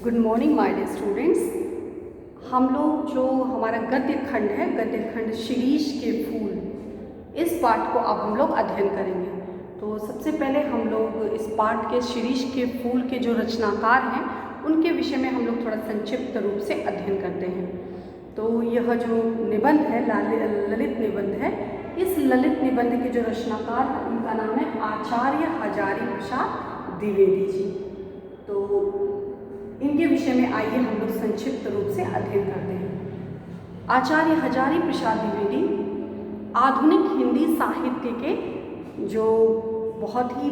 Good morning my dear students. हम लोग जो हमारा गद्य खंड है, गद्य खंड शिरीष के फूल, इस पाठ को अब हम लोग अध्ययन करेंगे। तो सबसे पहले हम लोग इस पाठ के शिरीष के फूल के जो रचनाकार हैं उनके विषय में हम लोग थोड़ा संक्षिप्त रूप से अध्ययन करते हैं। तो यह जो निबंध है ललित निबंध है, इस ललित निबंध के जो रचनाकार हैं उनका नाम है आचार्य हजारी प्रसाद द्विवेदी जी। तो इनके विषय में आइए हम लोग संक्षिप्त रूप से अध्ययन करते हैं। आचार्य हजारी प्रसाद द्विवेदी आधुनिक हिंदी साहित्य के जो बहुत ही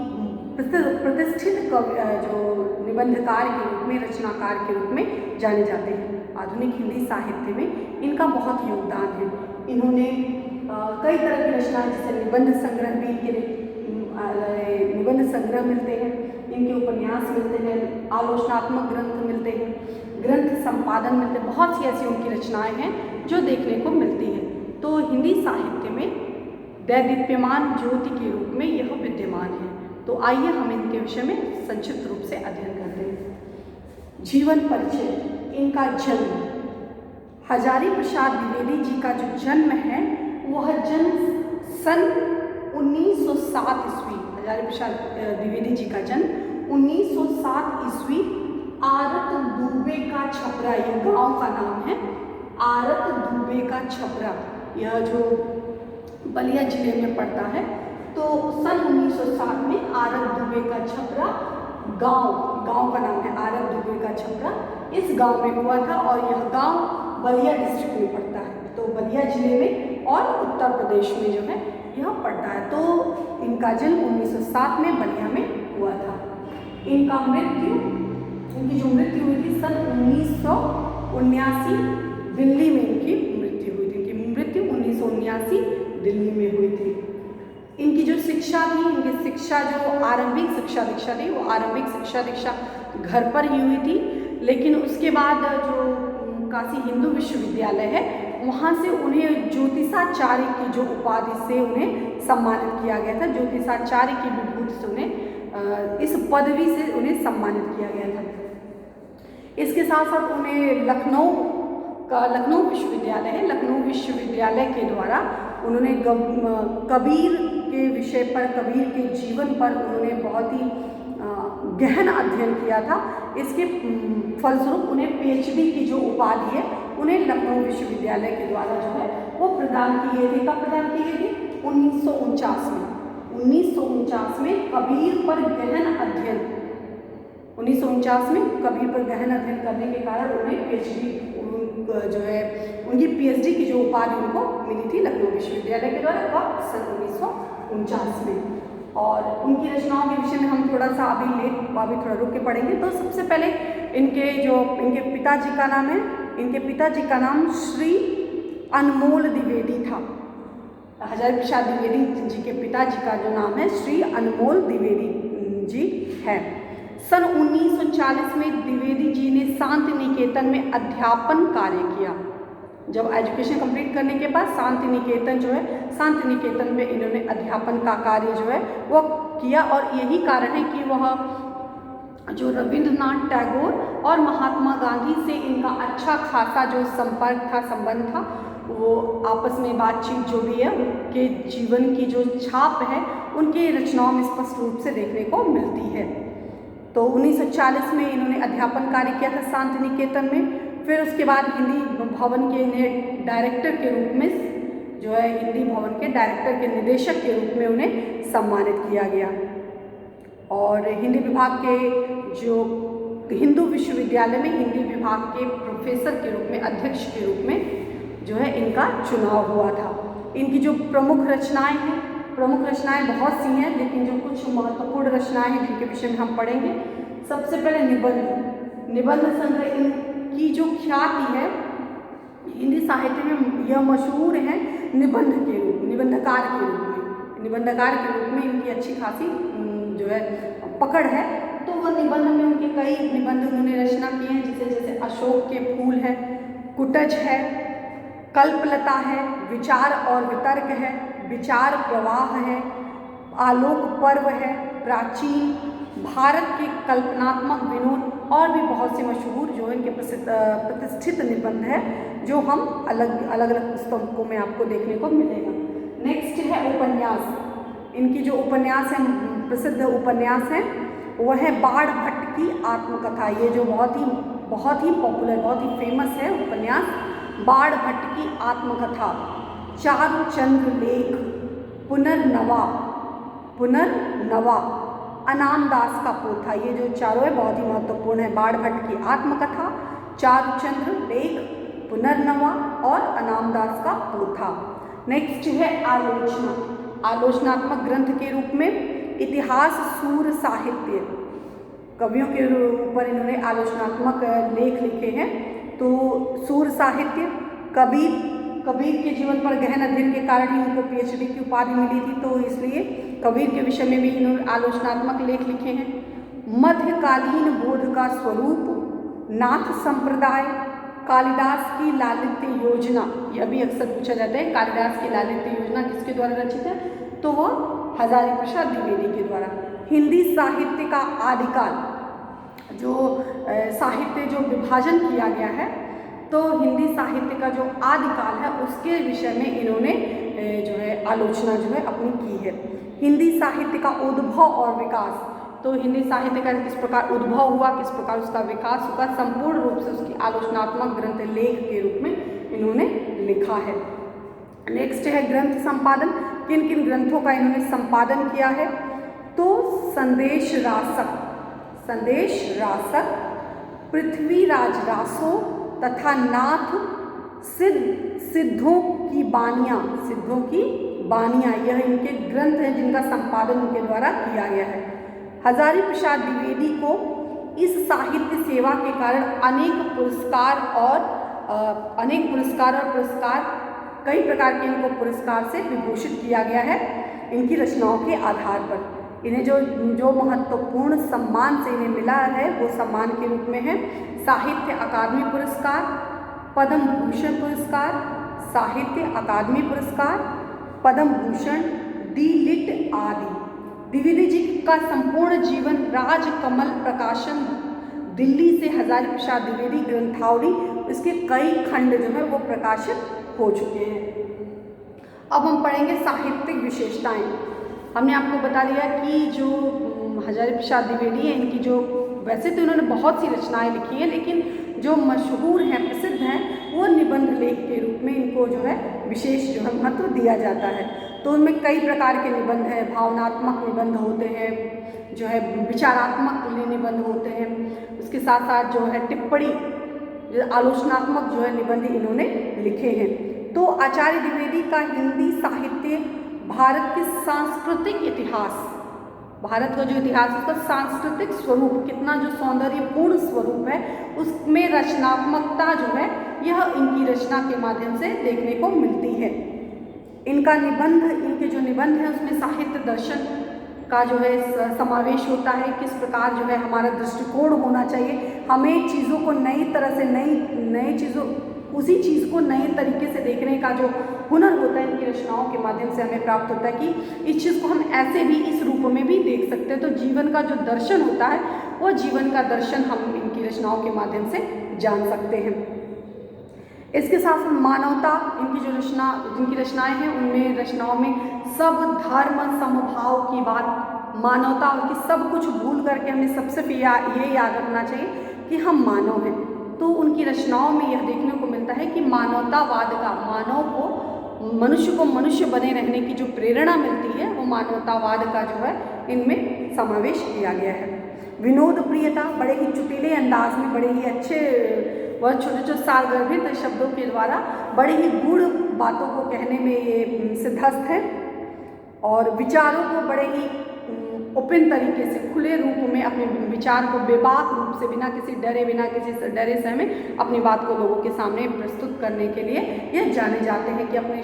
प्रतिष्ठित जो निबंधकार के रूप में, रचनाकार के रूप में जाने जाते हैं। आधुनिक हिंदी साहित्य में इनका बहुत योगदान है। इन्होंने कई तरह की रचनाएं, जैसे निबंध संग्रह भी, इनके निबंध संग्रह मिलते हैं, इनके उपन्यास मिलते हैं, आलोचनात्मक ग्रंथ मिलते हैं, ग्रंथ संपादन मिलते हैं, बहुत सी ऐसी उनकी रचनाएं हैं जो देखने को मिलती हैं। तो हिंदी साहित्य में दैदीप्यमान ज्योति के रूप में यह विद्यमान है। तो आइए हम इनके विषय में संक्षिप्त रूप से अध्ययन करते हैं। जीवन परिचय। इनका जन्म, हजारी प्रसाद द्विवेदी जी का जो जन्म है वह जन्म सन 1907 ईस्वी, हजारी प्रसाद द्विवेदी जी का जन्म 1907 ईस्वी आरत दुबे का छपरा, यह गांव का नाम है आरत दुबे का छपरा, यह जो बलिया जिले में पड़ता है। तो सन 1907 में आरत दुबे का छपरा गांव का नाम है आरत दुबे का छपरा, इस गांव में हुआ था और यह गांव बलिया डिस्ट्रिक्ट में पड़ता है। तो बलिया जिले में और उत्तर प्रदेश में जो है यह पड़ता है। तो इनका जन्म 1907 में बलिया में हुआ था। इनकी जो मृत्यु हुई थी सन 1979 दिल्ली में इनकी मृत्यु हुई थी। इनकी मृत्यु 1979 दिल्ली में हुई थी। इनकी जो शिक्षा थी, इनकी शिक्षा जो आरंभिक शिक्षा दीक्षा थी, वो आरंभिक शिक्षा दीक्षा घर पर ही हुई थी। लेकिन उसके बाद जो काशी हिंदू विश्वविद्यालय है, वहाँ से उन्हें ज्योतिषाचार्य की जो उपाधि से उन्हें सम्मानित किया गया था। ज्योतिषाचार्य की विभूति से उन्हें इस पदवी से उन्हें सम्मानित किया गया था। इसके साथ साथ उन्हें लखनऊ विश्वविद्यालय है, लखनऊ विश्वविद्यालय के द्वारा उन्होंने कबीर के विषय पर, कबीर के जीवन पर उन्होंने बहुत ही गहन अध्ययन किया था। इसके फलस्वरूप उन्हें पीएचडी की जो उपाधि है उन्हें लखनऊ विश्वविद्यालय के द्वारा जो है वो प्रदान की गई थी। कब प्रदान की गई थी? 1949 में। 1949 में कबीर पर गहन अध्ययन, 1949 में कबीर पर गहन अध्ययन करने के कारण उन्हें पीएचडी जो है उनकी पीएचडी की जो उपाधि उनको मिली थी लखनऊ विश्वविद्यालय के द्वारा, कब? सन 1949 में। और उनकी रचनाओं के विषय में हम थोड़ा सा अभी थोड़ा रुक के पढ़ेंगे। तो सबसे पहले इनके पिताजी का नाम है, इनके पिताजी का नाम श्री अनमोल द्विवेदी था। हजारी प्रसाद द्विवेदी जी के पिताजी का जो नाम है श्री अनमोल द्विवेदी जी है। सन 1940 में द्विवेदी जी ने शांति निकेतन में अध्यापन कार्य किया। जब एजुकेशन कंप्लीट करने के बाद शांति निकेतन में इन्होंने अध्यापन का कार्य जो है वो किया। और यही कारण है कि वह जो रविंद्रनाथ टैगोर और महात्मा गांधी से इनका अच्छा खासा जो संपर्क था, संबंध था, वो आपस में बातचीत जो भी है, उनके जीवन की जो छाप है उनकी रचनाओं में स्पष्ट रूप से देखने को मिलती है। तो 1940 में इन्होंने अध्यापन कार्य किया था शांति निकेतन में। फिर उसके बाद हिंदी भवन के इन्हें डायरेक्टर के रूप में जो है, हिंदी भवन के डायरेक्टर के निदेशक के रूप में उन्हें सम्मानित किया गया। और हिंदी विभाग के जो हिंदू विश्वविद्यालय में हिंदी विभाग के प्रोफेसर के रूप में, अध्यक्ष के रूप में जो है इनका चुनाव हुआ था। इनकी जो प्रमुख रचनाएं बहुत सी हैं, लेकिन जो कुछ महत्वपूर्ण रचनाएं हैं जिनके विषय में हम पढ़ेंगे। सबसे पहले निबंध संग्रह। इनकी जो ख्याति है हिंदी साहित्य में, यह मशहूर है निबंधकार के रूप में इनकी अच्छी खासी जो है पकड़ है। तो वह निबंध में उनके कई निबंध उन्होंने रचना किए हैं, जैसे अशोक के फूल है, कुटज है, कल्पलता है, विचार और वितर्क है, विचार प्रवाह है, आलोक पर्व है, प्राचीन, भारत के कल्पनात्मक विनोद और भी बहुत से मशहूर जो इनके प्रतिष्ठित निबंध है, जो हम अलग अलग पुस्तकों में आपको देखने को मिलेगा। नेक्स्ट है उपन्यास। इनकी जो उपन्यास है, प्रसिद्ध उपन्यास है, वह है बाण भट्ट की आत्मकथा। ये जो बहुत ही पॉपुलर, बहुत ही फेमस है उपन्यास, बाण भट्ट की आत्मकथा। चारुचंद्र लेख, पुनर्नवा, अनाम दास का पोथा। ये जो चारों है बहुत ही महत्वपूर्ण है। बाण भट्ट की आत्मकथा, चारुचंद्र लेख, पुनर्नवा और अनाम दास का पोथा। नेक्स्ट है आलोचना। आलोचनात्मक ग्रंथ के रूप में इतिहास सूर साहित्य, कवियों के ऊपर इन्होंने आलोचनात्मक लेख लिखे हैं। तो सूर साहित्य, कबीर के जीवन पर गहन अध्ययन के कारण ही उनको PhD की उपाधि मिली थी, तो इसलिए कबीर के विषय में भी इन्होंने आलोचनात्मक लेख लिखे हैं। मध्यकालीन बोध का स्वरूप, नाथ संप्रदाय, कालिदास की लालित्य योजना। यह भी अक्सर पूछा जाता है, कालिदास की लालित्य योजना किसके द्वारा रचित है, तो वह हजारी प्रसाद द्विवेदी के द्वारा। हिंदी साहित्य का आदिकाल, जो साहित्य जो विभाजन किया गया है, तो हिंदी साहित्य का जो आदिकाल है उसके विषय में इन्होंने जो है आलोचना जो है अपनी की है। हिंदी साहित्य का उद्भव और विकास, तो हिंदी साहित्य का किस प्रकार उद्भव हुआ, किस प्रकार उसका विकास हुआ, संपूर्ण रूप से उसकी आलोचनात्मक ग्रंथ लेख के रूप में इन्होंने लिखा है। नेक्स्ट है ग्रंथ संपादन। किन किन ग्रंथों का इन्होंने संपादन किया है, तो संदेश रासक, पृथ्वीराज रासो तथा नाथ सिद्धों की बानियाँ, यह इनके ग्रंथ हैं जिनका संपादन उनके द्वारा किया गया है। हजारी प्रसाद द्विवेदी को इस साहित्य सेवा के कारण अनेक पुरस्कार और कई प्रकार के इनको पुरस्कार से विभूषित किया गया है इनकी रचनाओं के आधार पर। इन्हें जो महत्वपूर्ण सम्मान से इन्हें मिला है वो सम्मान के रूप में है साहित्य अकादमी पुरस्कार, पद्म भूषण पुरस्कार, साहित्य अकादमी पुरस्कार, पद्म भूषण, डी लिट आदि। द्विवेदी जी का संपूर्ण जीवन राजकमल प्रकाशन दिल्ली से हजारी प्रसाद द्विवेदी ग्रंथावली, इसके कई खंड जो है वो प्रकाशित हो चुके हैं। अब हम पढ़ेंगे साहित्यिक विशेषताएं। हमने आपको बता दिया कि जो हजारी प्रसाद द्विवेदी हैं, इनकी जो वैसे तो इन्होंने बहुत सी रचनाएं लिखी हैं, लेकिन जो मशहूर हैं, प्रसिद्ध हैं, वो निबंध लेख के रूप में इनको जो है विशेष जो है महत्व दिया जाता है। तो उनमें कई प्रकार के निबंध हैं, भावनात्मक निबंध होते हैं, जो है विचारात्मक निबंध होते हैं, उसके साथ साथ जो है टिप्पणी आलोचनात्मक जो है निबंध इन्होंने लिखे हैं। तो आचार्य द्विवेदी का हिंदी साहित्य भारत के सांस्कृतिक इतिहास, भारत का जो इतिहास, उसका सांस्कृतिक स्वरूप, कितना जो सौंदर्यपूर्ण स्वरूप है, उसमें रचनात्मकता जो है यह इनकी रचना के माध्यम से देखने को मिलती है। इनके जो निबंध हैं उसमें साहित्य दर्शन का जो है समावेश होता है, किस प्रकार जो है हमारा दृष्टिकोण होना चाहिए, हमें चीज़ों को नई तरह से नई चीज़ों उसी चीज़ को नए तरीके से देखने का जो हुनर होता है इनकी रचनाओं के माध्यम से हमें प्राप्त होता है कि इस चीज़ को हम ऐसे भी इस रूप में भी देख सकते हैं। तो जीवन का जो दर्शन होता है वो जीवन का दर्शन हम इनकी रचनाओं के माध्यम से जान सकते हैं। इसके साथ साथ मानवता, जिनकी रचनाएं हैं उनमें रचनाओं में सब धर्म समभाव की बात, मानवता की सब कुछ भूल करके हमें सबसे ये याद रखना चाहिए कि हम मानव हैं। तो उनकी रचनाओं में यह देखने को मिलता है कि मानवतावाद का, मनुष्य को मनुष्य बने रहने की जो प्रेरणा मिलती है वो मानवतावाद का जो है इनमें समावेश किया गया है। विनोद प्रियता, बड़े ही चुटीले अंदाज में, बड़े ही अच्छे व छोटे सारगर्भित शब्दों के द्वारा बड़े ही गूढ़ बातों को कहने में ये सिद्धस्त है और विचारों को बड़े ही ओपन तरीके से, खुले रूप में अपने विचार को बेबाक रूप से, बिना किसी डरे सहमे अपनी बात को लोगों के सामने प्रस्तुत करने के लिए यह जाने जाते हैं कि अपने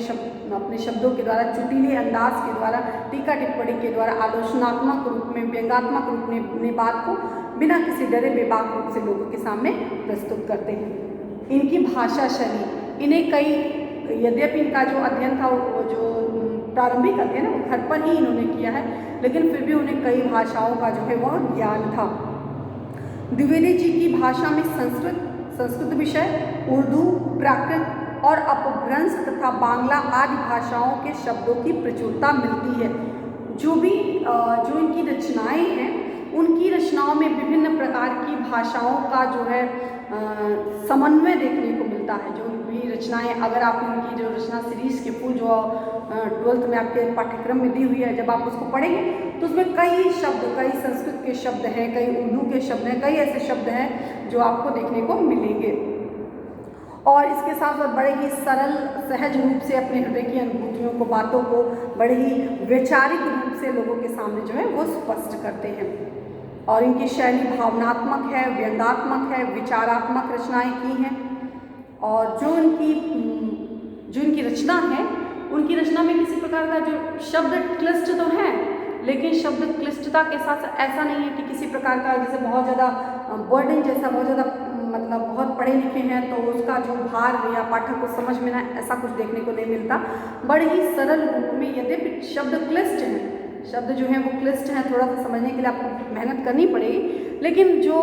शब्दों के द्वारा, चुटीले अंदाज के द्वारा, टीका टिप्पणी के द्वारा, आलोचनात्मक रूप में, व्यंग्यात्मक रूप में अपनी बात को बिना किसी डरे बेबाक रूप से लोगों के सामने प्रस्तुत करते हैं। इनकी भाषा शैली, इन्हें कई, यद्यपि इनका जो अध्ययन था वो जो प्रारंभिक अध्ययन है वो घर पर ही इन्होंने किया है, लेकिन फिर भी उन्हें कई भाषाओं का जो है वह ज्ञान था। द्विवेदी जी की भाषा में संस्कृत विषय, उर्दू, प्राकृत और अपभ्रंश तथा बांग्ला आदि भाषाओं के शब्दों की प्रचुरता मिलती है। जो इनकी रचनाएं हैं, उनकी रचनाओं में विभिन्न प्रकार की भाषाओं का जो है समन्वय देखने को मिलता है। जो भी रचनाएं, अगर आप इनकी जो रचना सीरीज के फुल जो 12th में आपके पाठ्यक्रम में दी हुई है, जब आप उसको पढ़ेंगे तो उसमें कई संस्कृत के शब्द हैं, कई उर्दू के शब्द हैं, कई ऐसे शब्द हैं जो आपको देखने को मिलेंगे। और इसके साथ साथ बड़े ही सरल सहज रूप से अपने हृदय की अनुभूतियों को, बातों को बड़े ही वैचारिक रूप से लोगों के सामने जो है वो स्पष्ट करते हैं। और इनकी शैली भावनात्मक है, व्यंग्यात्मक है, विचारात्मक रचनाएं की हैं। और जो इनकी रचना है, उनकी रचना में किसी प्रकार का जो शब्द क्लिष्ट तो है, लेकिन शब्द क्लिष्टता के साथ ऐसा नहीं है कि किसी प्रकार का जैसे बहुत ज़्यादा बर्डन जैसा, बहुत ज़्यादा मतलब बहुत पढ़े लिखे हैं तो उसका जो भार या पाठक को समझ में ना, ऐसा कुछ देखने को नहीं मिलता। बड़े ही सरल रूप में, यद्यपि शब्द क्लिष्ट हैं, शब्द जो हैं वो क्लिष्ट हैं, थोड़ा सा समझने के लिए आपको मेहनत करनी पड़ेगी, लेकिन जो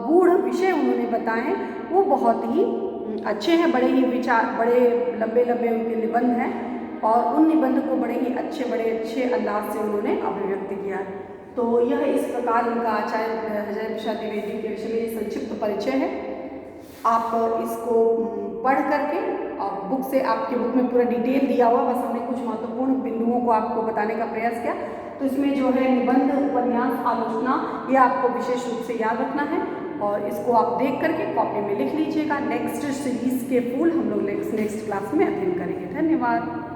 गूढ़ विषय उन्होंने बताए वो बहुत ही अच्छे हैं। बड़े लंबे उनके निबंध हैं और उन निबंध को बड़े अच्छे अंदाज से उन्होंने अभिव्यक्त किया है। तो यह इस प्रकार उनका आचार्य हज़रत प्रसाद द्विवेदी के विषय में संक्षिप्त परिचय है। आप इसको पढ़ करके, और बुक से, आपके बुक में पूरा डिटेल दिया हुआ, बस हमने कुछ महत्वपूर्ण बिंदुओं को आपको बताने का प्रयास किया। तो इसमें जो है निबंध, उपन्यास, आलोचना, यह आपको विशेष रूप से याद रखना है और इसको आप देख करके कॉपी में लिख लीजिएगा। नेक्स्ट सीरीज के फूल हम लोग नेक्स्ट क्लास में अध्ययन करेंगे। धन्यवाद।